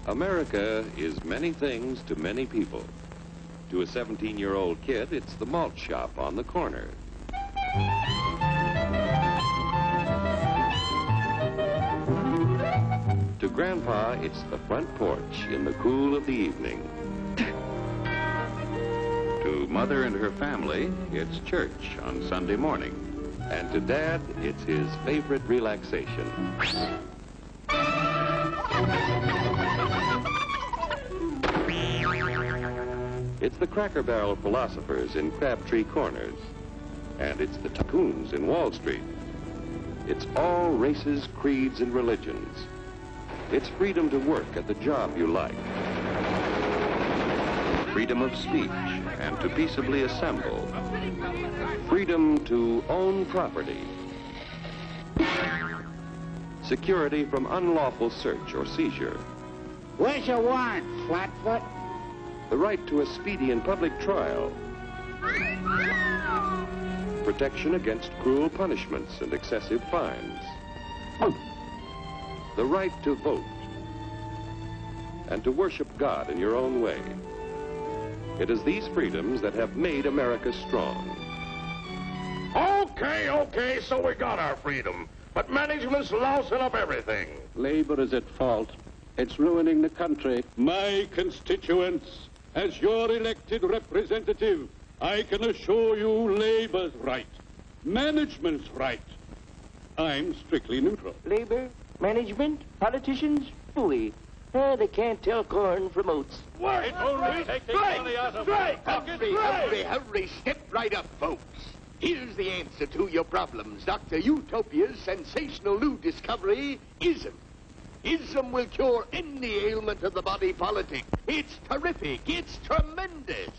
America is many things to many people. To a 17-year-old kid, it's the malt shop on the corner. To Grandpa, it's the front porch in the cool of the evening. To Mother and her family, it's church on Sunday morning. And to Dad, it's his favorite relaxation. It's the Cracker Barrel philosophers in Crabtree Corners. And it's the tycoons in Wall Street. It's all races, creeds, and religions. It's freedom to work at the job you like. Freedom of speech and to peaceably assemble. Freedom to own property. Security from unlawful search or seizure. What's your warrant, Flatfoot? The right to a speedy and public trial. Protection against cruel punishments and excessive fines. The right to vote. And to worship God in your own way. It is these freedoms that have made America strong. Okay, so we got our freedom. But management's lousing up everything. Labor is at fault. It's ruining the country. My constituents, as your elected representative, I can assure you Labor's right. Management's right. I'm strictly neutral. Labor, management, politicians, phooey. They can't tell corn from oats. Wait, only taking money out of it. Hurry, step right up, folks. Here's the answer to your problems. Dr. Utopia's sensational new discovery, ism. Ism will cure any ailment of the body politic. It's terrific. It's tremendous.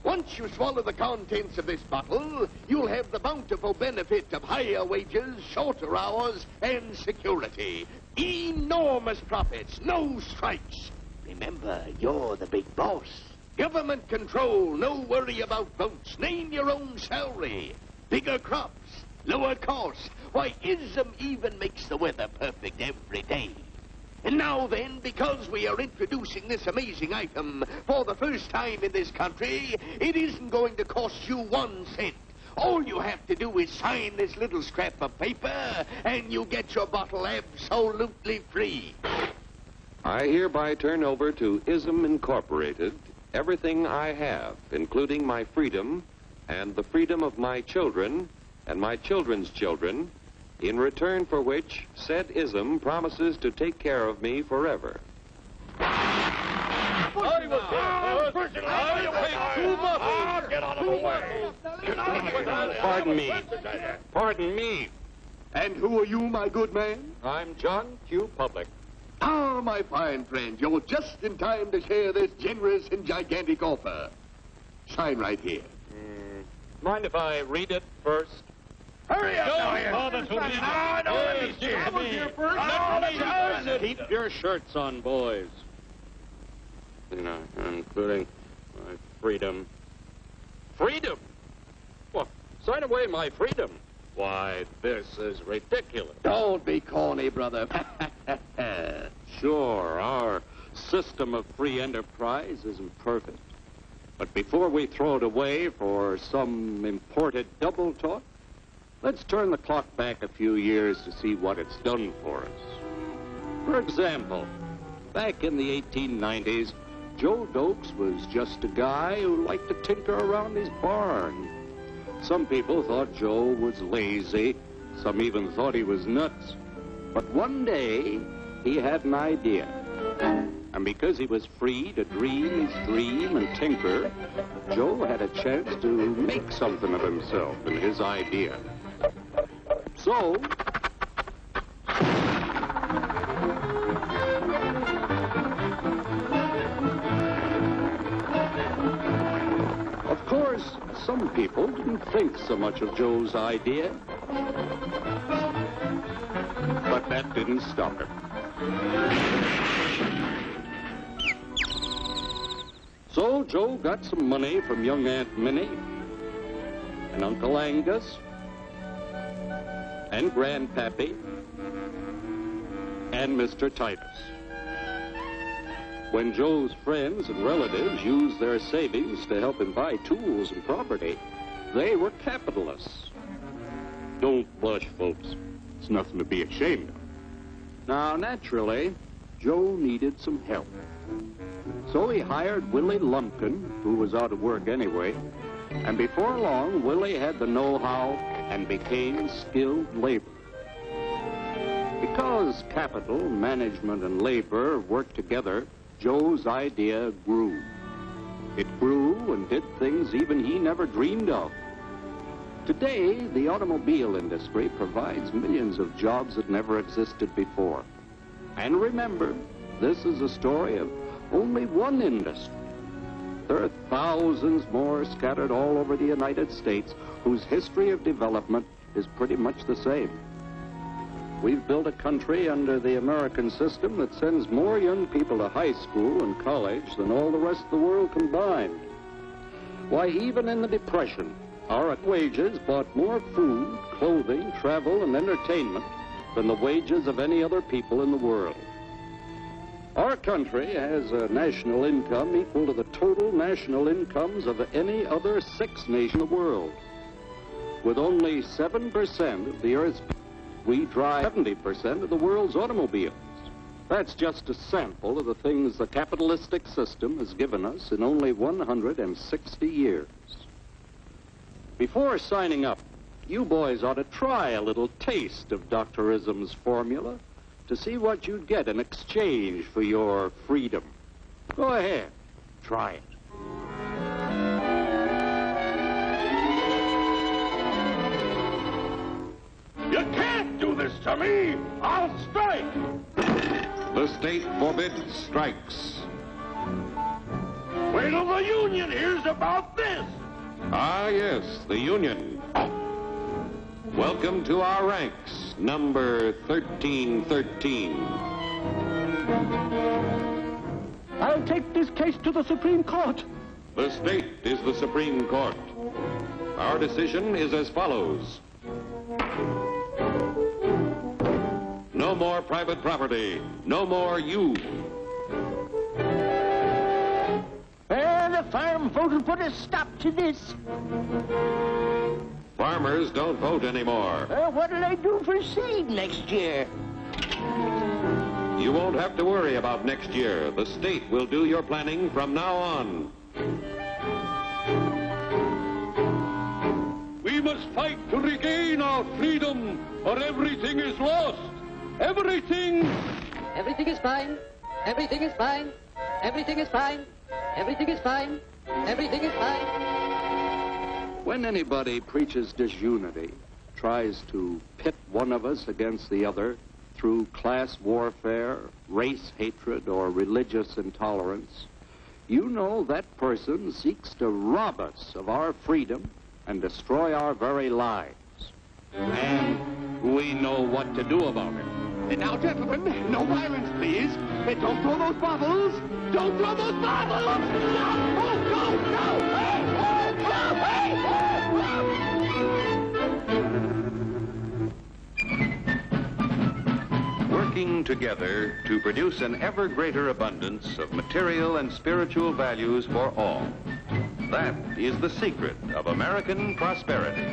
Once you swallow the contents of this bottle, you'll have the bountiful benefit of higher wages, shorter hours, and security. Enormous profits, no strikes. Remember, you're the big boss. Government control, no worry about votes. Name your own salary. Bigger crops, lower costs. Why, ism even makes the weather perfect every day. And now then, because we are introducing this amazing item for the first time in this country, it isn't going to cost you 1 cent. All you have to do is sign this little scrap of paper, and you get your bottle absolutely free. I hereby turn over to ISM Incorporated everything I have, including my freedom and the freedom of my children and my children's children, in return for which said ISM promises to take care of me forever. Get out of the way. Pardon me. And who are you, my good man? I'm John Q. Public. Ah, my fine friend, you're just in time to share this generous and gigantic offer. Sign right here. Mind if I read it first? Hurry up, Keep your shirts on, boys. Including my freedom. Freedom? Well, sign away my freedom. Why, this is ridiculous. Don't be corny, brother. Sure, our system of free enterprise isn't perfect. But before we throw it away for some imported double talk, let's turn the clock back a few years to see what it's done for us. For example, back in the 1890s, Joe Dokes was just a guy who liked to tinker around his barn. Some people thought Joe was lazy. Some even thought he was nuts. But one day, he had an idea. And because he was free to dream his dream and tinker, Joe had a chance to make something of himself and his idea. So, of course, some people didn't think so much of Joe's idea. But that didn't stop him. So Joe got some money from young Aunt Minnie and Uncle Angus and Grandpappy and Mr. Titus. When Joe's friends and relatives used their savings to help him buy tools and property, they were capitalists. Don't blush, folks. It's nothing to be ashamed of. Now, naturally, Joe needed some help. So he hired Willie Lumpkin, who was out of work anyway, and before long, Willie had the know-how and became skilled labor. Because capital, management, and labor worked together, Joe's idea grew. It grew and did things even he never dreamed of. Today, the automobile industry provides millions of jobs that never existed before. And remember, this is a story of only one industry. There are thousands more scattered all over the United States whose history of development is pretty much the same. We've built a country under the American system that sends more young people to high school and college than all the rest of the world combined. Why, even in the Depression, our wages bought more food, clothing, travel, and entertainment than the wages of any other people in the world. Our country has a national income equal to the total national incomes of any other 6 nations in the world. With only 7% of the Earth's people, we drive 70% of the world's automobiles. That's just a sample of the things the capitalistic system has given us in only 160 years. Before signing up, you boys ought to try a little taste of Dr. Ism's formula to see what you'd get in exchange for your freedom. Go ahead, try it. You can't do this to me! I'll strike! The state forbids strikes. Wait till the union hears about this! Ah, yes, the Union. Welcome to our ranks, number 1313. I'll take this case to the Supreme Court. The state is the Supreme Court. Our decision is as follows. No more private property. No more you. The farm vote will put a stop to this. Farmers don't vote anymore. What'll I do for seed next year? You won't have to worry about next year. The state will do your planning from now on. We must fight to regain our freedom, or everything is lost. Everything! Everything is fine. Everything is fine. Everything is fine. Everything is fine. Everything is fine. When anybody preaches disunity, tries to pit one of us against the other through class warfare, race hatred, or religious intolerance, you know that person seeks to rob us of our freedom and destroy our very lives. And we know what to do about it. Now, gentlemen, no violence, please. Don't throw those bottles. Don't throw those bottles. No! Oh, no! No! Hey! Working together to produce an ever greater abundance of material and spiritual values for all. That is the secret of American prosperity.